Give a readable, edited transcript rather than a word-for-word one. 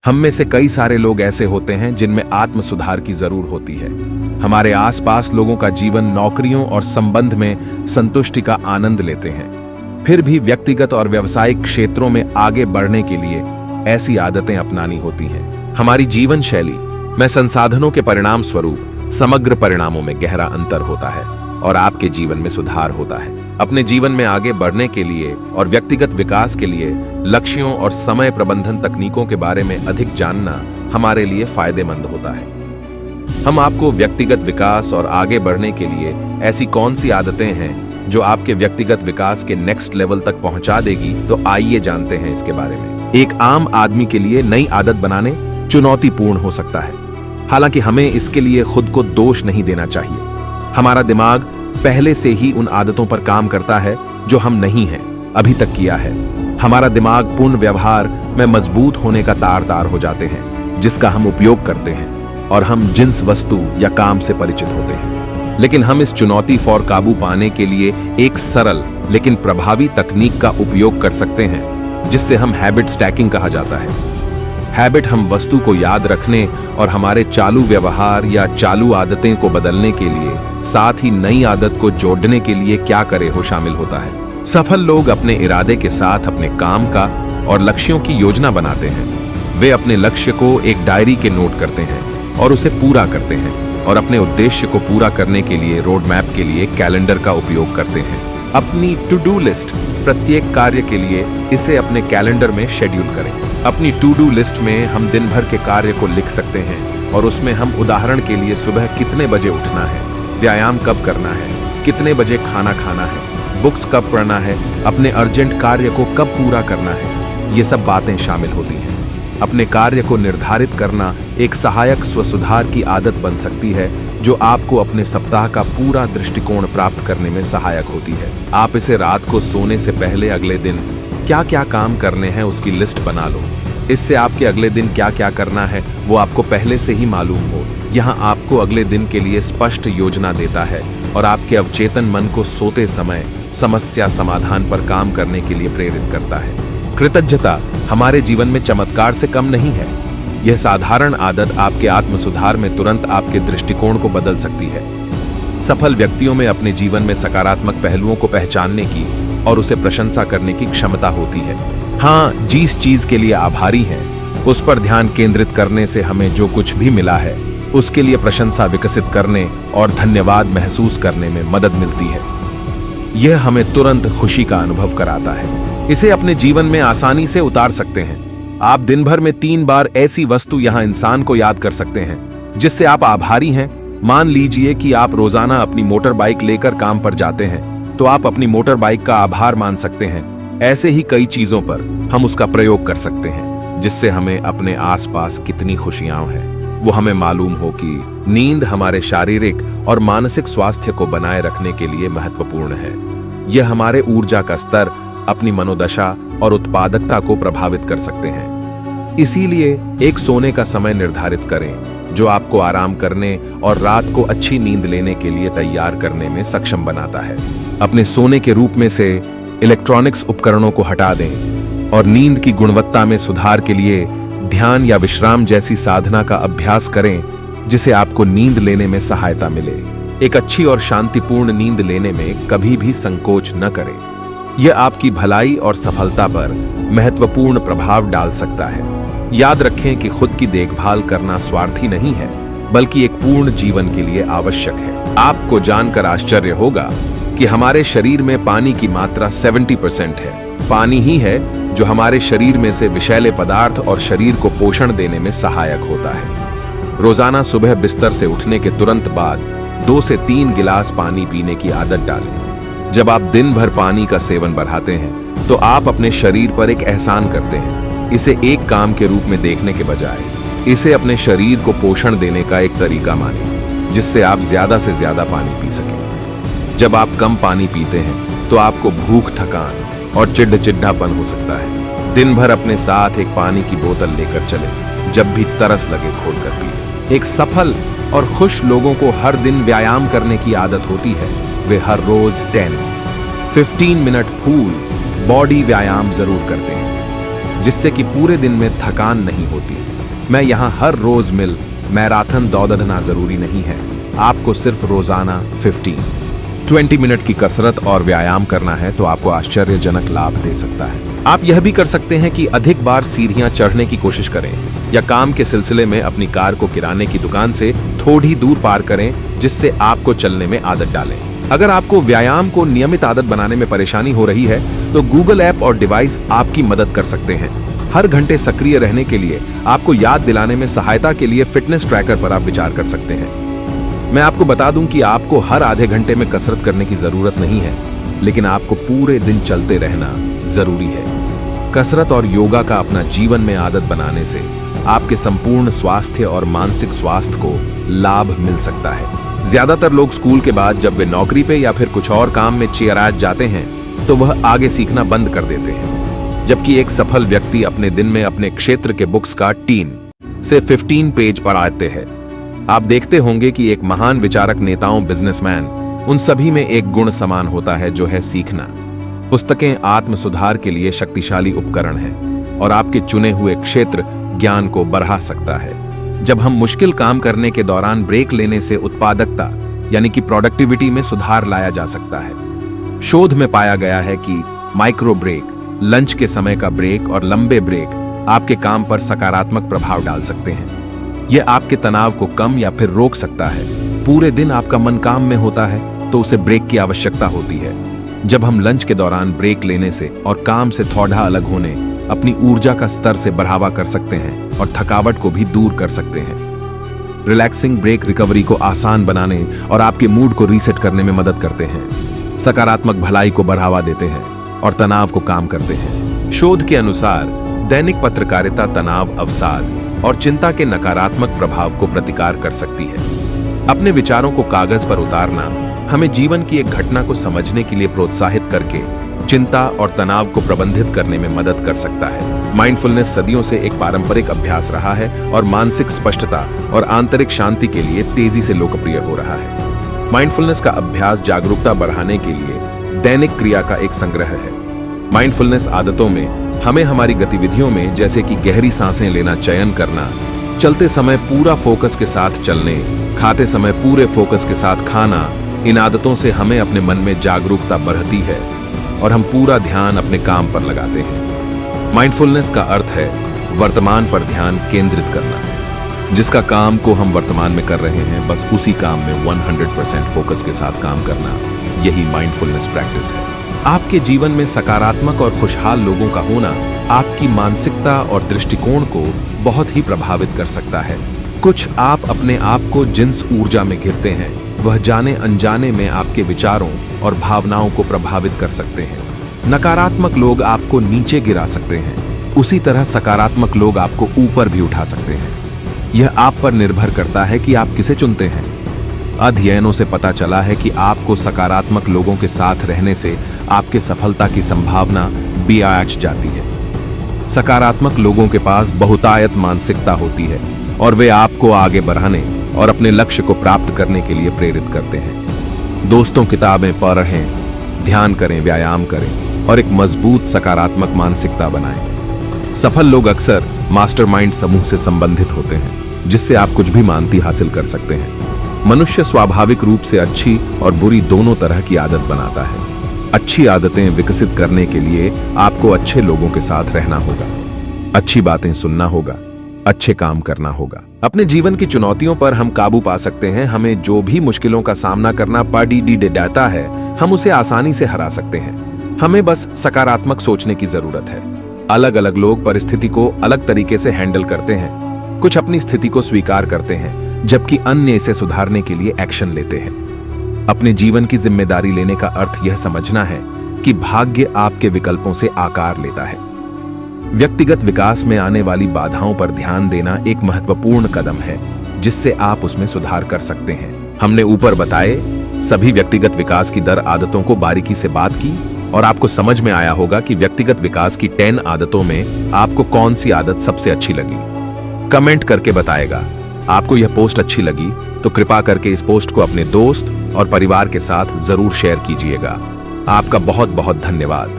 हम में से कई सारे लोग ऐसे होते हैं जिनमें आत्म सुधार की जरूर होती है। हमारे आसपास लोगों का जीवन नौकरियों और संबंध में संतुष्टि का आनंद लेते हैं, फिर भी व्यक्तिगत और व्यावसायिक क्षेत्रों में आगे बढ़ने के लिए ऐसी आदतें अपनानी होती हैं। हमारी जीवन शैली में संसाधनों के परिणाम स्वरूप समग्र परिणामों में गहरा अंतर होता है और आपके जीवन में सुधार होता है। अपने जीवन में आगे बढ़ने के लिए और व्यक्तिगत विकास के लिए लक्ष्यों और समय प्रबंधन तकनीकों के बारे में अधिक जानना हमारे लिए फायदेमंद होता है। हम आपको व्यक्तिगत विकास और आगे बढ़ने के लिए ऐसी कौन सी आदतें हैं जो आपके व्यक्तिगत विकास के नेक्स्ट लेवल तक पहुंचा देगी, तो आइए जानते हैं इसके बारे में। एक आम आदमी के लिए नई आदत बनाने चुनौतीपूर्ण हो सकता है, हालांकि हमें इसके लिए खुद को दोष नहीं देना चाहिए। हमारा दिमाग पहले से ही उन आदतों पर काम करता है जो हम नहीं हैं अभी तक किया है। हमारा दिमाग पूर्ण व्यवहार में मजबूत होने का तार हो जाते हैं जिसका हम उपयोग करते हैं और हम जिस वस्तु या काम से परिचित होते हैं। लेकिन हम इस चुनौती पर काबू पाने के लिए एक सरल लेकिन प्रभावी तकनीक का उपयोग कर सकते हैं जिससे हम हैबिट स्टैकिंग कहा जाता है। हैबिट हम वस्तु को याद रखने और हमारे चालू व्यवहार या चालू आदतें को बदलने के लिए, साथ ही नई आदत को जोड़ने के लिए क्या करे हो शामिल होता है। सफल लोग अपने इरादे के साथ अपने काम का और लक्ष्यों की योजना बनाते हैं। वे अपने लक्ष्य को एक डायरी के नोट करते हैं और उसे पूरा करते हैं और अपने उद्देश्य को पूरा करने के लिए रोड मैप के लिए कैलेंडर का उपयोग करते हैं। अपनी टू डू लिस्ट प्रत्येक कार्य के लिए इसे अपने कैलेंडर में शेड्यूल करें। अपनी टू डू लिस्ट में हम दिन भर के कार्य को लिख सकते हैं और उसमें हम उदाहरण के लिए सुबह कितने बजे उठना है, व्यायाम कब करना है, कितने बजे खाना खाना है, बुक्स कब पढ़ना है, अपने अर्जेंट कार्य को कब पूरा करना है, ये सब बातें शामिल होती हैं। अपने कार्य को निर्धारित करना एक सहायक स्वसुधार की आदत बन सकती है जो आपको अपने सप्ताह का पूरा दृष्टिकोण प्राप्त करने में सहायक होती है। आप इसे रात को सोने से पहले अगले दिन क्या क्या काम करने हैं उसकी लिस्ट बना लो। इससे आपके अगले दिन क्या क्या करना है वो आपको पहले से ही मालूम हो। यहाँ आपको अगले दिन के लिए स्पष्ट योजना देता है और आपके अवचेतन मन को सोते समय समस्या समाधान पर काम करने के लिए प्रेरित करता है। कृतज्ञता हमारे जीवन में चमत्कार से कम नहीं है। यह साधारण आदत आपके आत्म सुधार में तुरंत आपके दृष्टिकोण को बदल सकती है। सफल व्यक्तियों में अपने जीवन में सकारात्मक पहलुओं को पहचानने की और उसे प्रशंसा करने की क्षमता होती है। हाँ, जिस चीज के लिए आभारी हैं उस पर ध्यान केंद्रित करने से हमें जो कुछ भी मिला है उसके लिए प्रशंसा विकसित करने और धन्यवाद महसूस करने में मदद मिलती है। यह हमें तुरंत खुशी का अनुभव कराता है। इसे अपने जीवन में आसानी से उतार सकते हैं। आप दिन भर में 3 बार ऐसी वस्तु यहाँ इंसान को याद कर सकते हैं जिससे आप आभारी हैं। मान लीजिए कि आप रोजाना अपनी मोटर बाइक लेकर काम पर जाते हैं तो आप अपनी मोटर बाइक का आभार मान सकते हैं। ऐसे ही कई चीजों पर हम उसका प्रयोग कर सकते हैं जिससे हमें अपने आसपास कितनी खुशियां हैं वो हमें मालूम हो कि नींद हमारे शारीरिक और मानसिक स्वास्थ्य को बनाए रखने के लिए महत्वपूर्ण है। यह हमारे ऊर्जा का स्तर, अपनी मनोदशा और उत्पादकता को प्रभावित कर सकते हैं। इसीलिए एक सोने का समय निर्धारित करें जो आपको आराम करने और रात को अच्छी नींद लेने के लिए तैयार करने में सक्षम बनाता है। अपने सोने के रूप में से इलेक्ट्रॉनिक्स उपकरणों को हटा दें और नींद की गुणवत्ता में सुधार के लिए ध्यान या विश्राम जैसी साधना का अभ्यास करें जिसे आपको नींद लेने में सहायता मिले। एक अच्छी और शांतिपूर्ण नींद लेने में कभी भी संकोच न करें। यह आपकी भलाई और सफलता पर महत्वपूर्ण प्रभाव डाल सकता है। याद रखें कि खुद की देखभाल करना स्वार्थी नहीं है बल्कि एक पूर्ण जीवन के लिए आवश्यक है। आपको जानकर आश्चर्य होगा कि हमारे शरीर में पानी की मात्रा 70% है। पानी ही है जो हमारे शरीर में से विषैले पदार्थ और शरीर को पोषण देने में सहायक होता है। रोजाना सुबह बिस्तर से उठने के तुरंत बाद 2 से 3 गिलास पानी पीने की आदत डालें। जब आप दिन भर पानी का सेवन बढ़ाते हैं तो आप अपने शरीर पर एक एहसान करते हैं। इसे एक काम के रूप में देखने के बजाय इसे अपने शरीर को पोषण देने का एक तरीका मानें जिससे आप ज्यादा से ज्यादा पानी पी सकें। जब आप कम पानी पीते हैं तो आपको भूख, थकान और चिड़चिड़ापन हो सकता है। दिन भर अपने साथ एक पानी की बोतल लेकर चलें। जब भी तरस लगे खोलकर पी लें। एक सफल और खुश लोगों को हर दिन व्यायाम करने की आदत होती है। वे हर रोज 15 मिनट फुल बॉडी व्यायाम जरूर करते हैं जिससे कि पूरे दिन में थकान नहीं होती। मैं यहाँ हर रोज मैराथन दौड़ना जरूरी नहीं है, आपको सिर्फ रोजाना 15-20 मिनट की कसरत और व्यायाम करना है तो आपको आश्चर्यजनक लाभ दे सकता है। आप यह भी कर सकते हैं कि अधिक बार सीढ़ियां चढ़ने की कोशिश करें या काम के सिलसिले में अपनी कार को किराने की दुकान से थोड़ी दूर पार करें, जिससे आपको चलने में आदत डालें। अगर आपको व्यायाम को नियमित आदत बनाने में परेशानी हो रही है तो गूगल ऐप और डिवाइस आपकी मदद कर सकते हैं। हर घंटे सक्रिय रहने के लिए आपको याद दिलाने में सहायता के लिए फिटनेस ट्रैकर पर आप विचार कर सकते हैं। मैं आपको बता दूं कि आपको हर आधे घंटे में कसरत करने की जरूरत नहीं है, लेकिन आपको पूरे दिन चलते रहना जरूरी है। कसरत और योगा का अपना जीवन में आदत बनाने से आपके संपूर्ण स्वास्थ्य और मानसिक स्वास्थ्य को लाभ मिल सकता है। ज्यादातर लोग स्कूल के बाद जब वे नौकरी पे या फिर कुछ और काम में चियराज जाते हैं तो वह आगे सीखना बंद कर देते हैं, जबकि एक सफल व्यक्ति अपने दिन में अपने क्षेत्र के बुक्स का 3 से 15 पेज पढ़ाते हैं। आप देखते होंगे कि एक महान विचारक, नेताओं, बिजनेसमैन, उन सभी में एक गुण समान होता है जो है सीखना। पुस्तकें आत्म सुधार के लिए शक्तिशाली उपकरण हैं और आपके चुने हुए क्षेत्र ज्ञान को बढ़ा सकता है। जब हम मुश्किल काम करने के दौरान ब्रेक लेने से उत्पादकता यानी कि प्रोडक्टिविटी में सुधार लाया जा सकता है। शोध में पाया गया है कि माइक्रो ब्रेक, लंच के समय का ब्रेक और लंबे ब्रेक आपके काम पर सकारात्मक प्रभाव डाल सकते हैं। यह आपके तनाव को कम या फिर रोक सकता है। पूरे दिन आपका मन काम में होता है तो उसे ब्रेक की आवश्यकता होती है। जब हम लंच के दौरान ब्रेक लेने से और काम से थोड़ा अलग होने अपनी ऊर्जा का स्तर से बढ़ावा कर सकते हैं और थकावट को भी दूर कर सकते हैं। रिलैक्सिंग ब्रेक रिकवरी को आसान बनाने और आपके मूड को रीसेट करने में मदद करते हैं, सकारात्मक भलाई को बढ़ावा देते हैं और तनाव को कम करते हैं। शोध के अनुसार दैनिक पत्रकारिता तनाव, अवसाद और चिंता के नकारात्मक प्रभाव को प्रतिकार कर सकती है। अपने विचारों को कागज पर उतारना हमें जीवन की एक घटना को समझने के लिए प्रोत्साहित करके चिंता और तनाव को प्रबंधित करने में मदद कर सकता है। माइंडफुलनेस सदियों से एक पारंपरिक अभ्यास रहा है और मानसिक स्पष्टता और आंतरिक शांति के लिए तेजी से लोकप्रिय हो रहा है। माइंडफुलनेस का अभ्यास जागरूकता बढ़ाने के लिए दैनिक क्रिया का एक संग्रह है। माइंडफुलनेस आदतों में हमें हमारी गतिविधियों में, जैसे कि गहरी सांसें लेना चयन करना, चलते समय पूरा फोकस के साथ चलने, खाते समय पूरे फोकस के साथ खाना, इन आदतों से हमें अपने मन में जागरूकता बढ़ती है और हम पूरा ध्यान अपने काम पर लगाते हैं। माइंडफुलनेस का अर्थ है वर्तमान पर ध्यान केंद्रित करना। जिसका काम को हम वर्तमान में कर रहे हैं बस उसी काम में 100% फोकस के साथ काम करना, यही माइंडफुलनेस प्रैक्टिस है। आपके जीवन में सकारात्मक और खुशहाल लोगों का होना आपकी मानसिकता और दृष्टिकोण को बहुत ही प्रभावित कर सकता है। कुछ आप अपने आप को जिस ऊर्जा में घिरते हैं वह जाने अनजाने में आपके विचारों और भावनाओं को प्रभावित कर सकते हैं। नकारात्मक लोग आपको नीचे गिरा सकते हैं, उसी तरह सकारात्मक लोग आपको ऊपर भी उठा सकते हैं। यह आप पर निर्भर करता है कि आप किसे चुनते हैं। अध्ययनों से पता चला है कि आपको सकारात्मक लोगों के साथ रहने से आपके सफलता की संभावना बढ़ जाती है। सकारात्मक लोगों के पास बहुतायत मानसिकता होती है और वे आपको आगे बढ़ाने और अपने लक्ष्य को प्राप्त करने के लिए प्रेरित करते हैं। दोस्तों, किताबें पढ़ें, ध्यान करें, व्यायाम करें और एक मजबूत सकारात्मक मानसिकता बनाएं। सफल लोग अक्सर मास्टरमाइंड समूह से संबंधित होते हैं, जिससे आप कुछ भी मानती हासिल कर सकते हैं। मनुष्य स्वाभाविक रूप से अच्छी और बुरी दोनों तरह की आदत बनाता है। अच्छी आदतें विकसित करने के लिए आपको अच्छे लोगों के साथ रहना होगा, अच्छी बातें सुनना होगा, अच्छे काम करना होगा। अपने जीवन की चुनौतियों पर हम काबू पा सकते हैं। हमें जो भी मुश्किलों का सामना करना पड़ता है, हम उसे आसानी से हरा सकते हैं। हमें बस सकारात्मक सोचने की जरूरत है। अलग अलग लोग परिस्थिति को अलग तरीके से हैंडल करते हैं। कुछ अपनी स्थिति को स्वीकार करते हैं, जबकि अन्य इसे सुधारने के लिए एक्शन लेते हैं। अपने जीवन की जिम्मेदारी लेने का अर्थ यह समझना है कि भाग्य आपके विकल्पों से आकार लेता है। व्यक्तिगत विकास में आने वाली बाधाओं पर ध्यान देना एक महत्वपूर्ण कदम है, जिससे आप उसमें सुधार कर सकते हैं। हमने ऊपर बताए सभी व्यक्तिगत विकास की 10 आदतों को बारीकी से बात की और आपको समझ में आया होगा कि व्यक्तिगत विकास की 10 आदतों में आपको कौन सी आदत सबसे अच्छी लगी। कमेंट करके बताएगा। आपको यह पोस्ट अच्छी लगी तो कृपा करके इस पोस्ट को अपने दोस्त और परिवार के साथ जरूर शेयर कीजिएगा। आपका बहुत बहुत धन्यवाद।